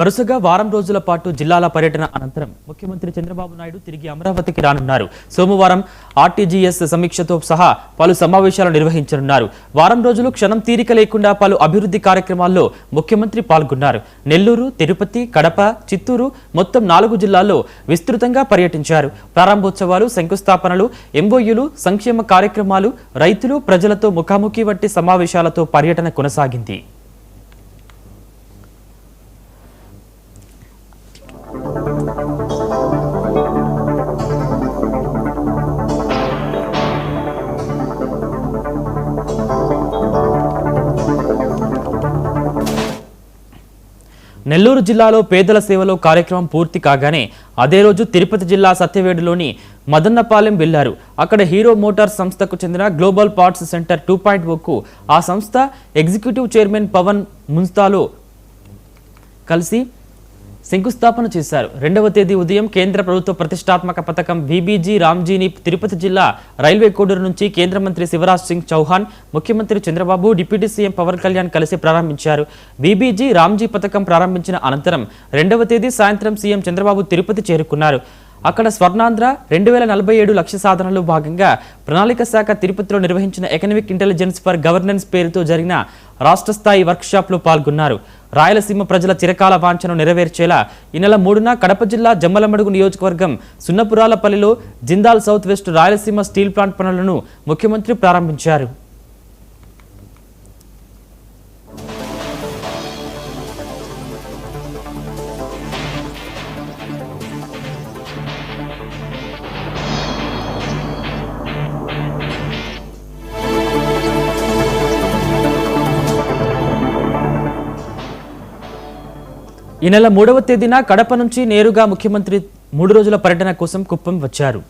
వరుసగా వారం రోజుల పాటు జిల్లాల పర్యటన అనంతరం ముఖ్యమంత్రి చంద్రబాబు నాయుడు తిరిగి అమరావతికి రానున్నారు. సోమవారం ఆర్టీజీఎస్ సమీక్షతో సహా పలు సమావేశాలు నిర్వహించనున్నారు. వారం రోజులు క్షణం తీరిక లేకుండా పలు అభివృద్ధి కార్యక్రమాల్లో ముఖ్యమంత్రి పాల్గొన్నారు. నెల్లూరు, తిరుపతి, కడప, చిత్తూరు మొత్తం 4 జిల్లాల్లో విస్తృతంగా పర్యటించారు. ప్రారంభోత్సవాలు, శంకుస్థాపనలు, ఎంఓయూలు, సంక్షేమ కార్యక్రమాలు, రైతులు, ప్రజలతో ముఖాముఖి వంటి సమావేశాలతో పర్యటన కొనసాగింది. నెల్లూరు జిల్లాలో పేదల సేవలో కార్యక్రమం పూర్తి కాగానే అదే రోజు తిరుపతి జిల్లా సత్యవేడులోని మదన్నపాలెం వెళ్లారు. అక్కడ హీరో మోటార్స్ సంస్థకు చెందిన గ్లోబల్ పార్ట్స్ సెంటర్ 2.0కు ఆ సంస్థ ఎగ్జిక్యూటివ్ చైర్మన్ పవన్ మున్స్తాలో కలిసి శంకుస్థాపన చేశారు. 2వ తేదీ ఉదయం కేంద్ర ప్రభుత్వ ప్రతిష్టాత్మక పథకం బీబీజీ రామ్జీని తిరుపతి జిల్లా రైల్వే కోడూరు నుంచి కేంద్ర మంత్రి శివరాజ్ సింగ్ చౌహాన్, ముఖ్యమంత్రి చంద్రబాబు, డిప్యూటీ సీఎం పవన్ కళ్యాణ్ కలిసి ప్రారంభించారు. బీబీజీ రామ్జీ పథకం ప్రారంభించిన అనంతరం 2వ తేదీ సాయంత్రం సీఎం చంద్రబాబు తిరుపతి చేరుకున్నారు. అక్కడ స్వర్ణాంధ్ర 2047 లక్ష్య సాధనలో భాగంగా ప్రణాళిక శాఖ తిరుపతిలో నిర్వహించిన ఎకనామిక్ ఇంటెలిజెన్స్ ఫర్ గవర్నెన్స్ పేరుతో జరిగిన రాష్ట్ర స్థాయి వర్క్షాప్లో పాల్గొన్నారు. రాయలసీమ ప్రజల చిరకాల వాంఛను నెరవేర్చేలా ఈ నెల 3న కడప జిల్లా జమ్మలమడుగు నియోజకవర్గం సున్నపురాలపల్లిలో Jindal south west Rayalaseema steel plant పనులను ముఖ్యమంత్రి ప్రారంభించారు. ఈ నెల 3వ తేదీన కడప నుంచి నేరుగా ముఖ్యమంత్రి 3 రోజుల పర్యటన కోసం కుప్పం వచ్చారు.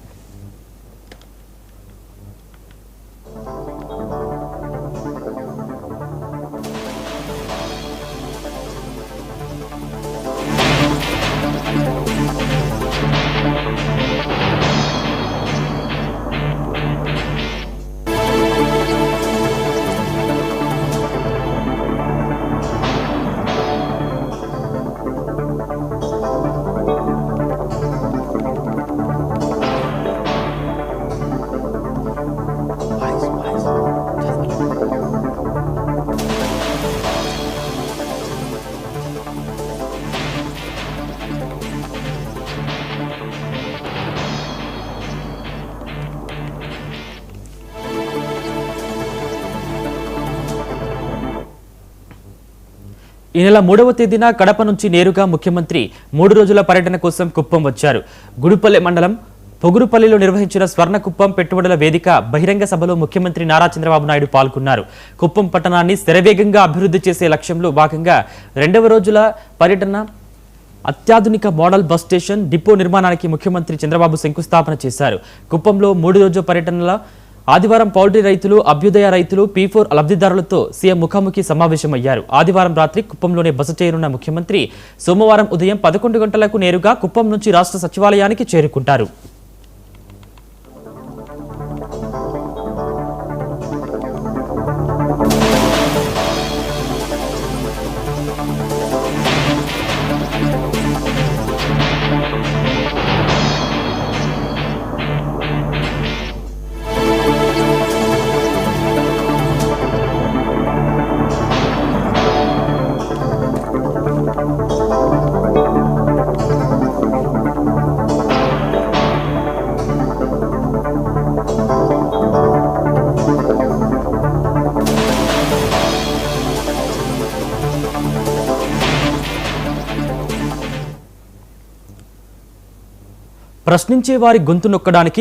ఈ నెల 3వ తేదీన కడప నుంచి నేరుగా ముఖ్యమంత్రి 3 రోజుల పర్యటన కోసం కుప్పం వచ్చారు. గుడిపల్లె మండలం పొగురుపల్లిలో నిర్వహించిన స్వర్ణకుప్పం పెట్టుబడుల వేదిక బహిరంగ సభలో ముఖ్యమంత్రి నారా చంద్రబాబు నాయుడు పాల్గొన్నారు. కుప్పం పట్టణాన్ని శరవేగంగా అభివృద్ధి చేసే లక్ష్యంలో భాగంగా 2వ రోజుల పర్యటన అత్యాధునిక మోడల్ బస్ స్టేషన్ డిపో నిర్మాణానికి ముఖ్యమంత్రి చంద్రబాబు శంకుస్థాపన చేశారు. కుప్పంలో 3 రోజుల పర్యటనలో ఆదివారం పౌల్ట్రీ రైతులు, అభ్యుదయ రైతులు, P4 లబ్ధిదారులతో సీఎం ముఖాముఖి సమావేశమయ్యారు. ఆదివారం రాత్రి కుప్పంలోనే బస చేయనున్న ముఖ్యమంత్రి సోమవారం ఉదయం 11 గంటలకు నేరుగా కుప్పం నుంచి రాష్ట్ర సచివాలయానికి చేరుకుంటారు. ప్రశ్నించే వారి గొంతు నొక్కడానికి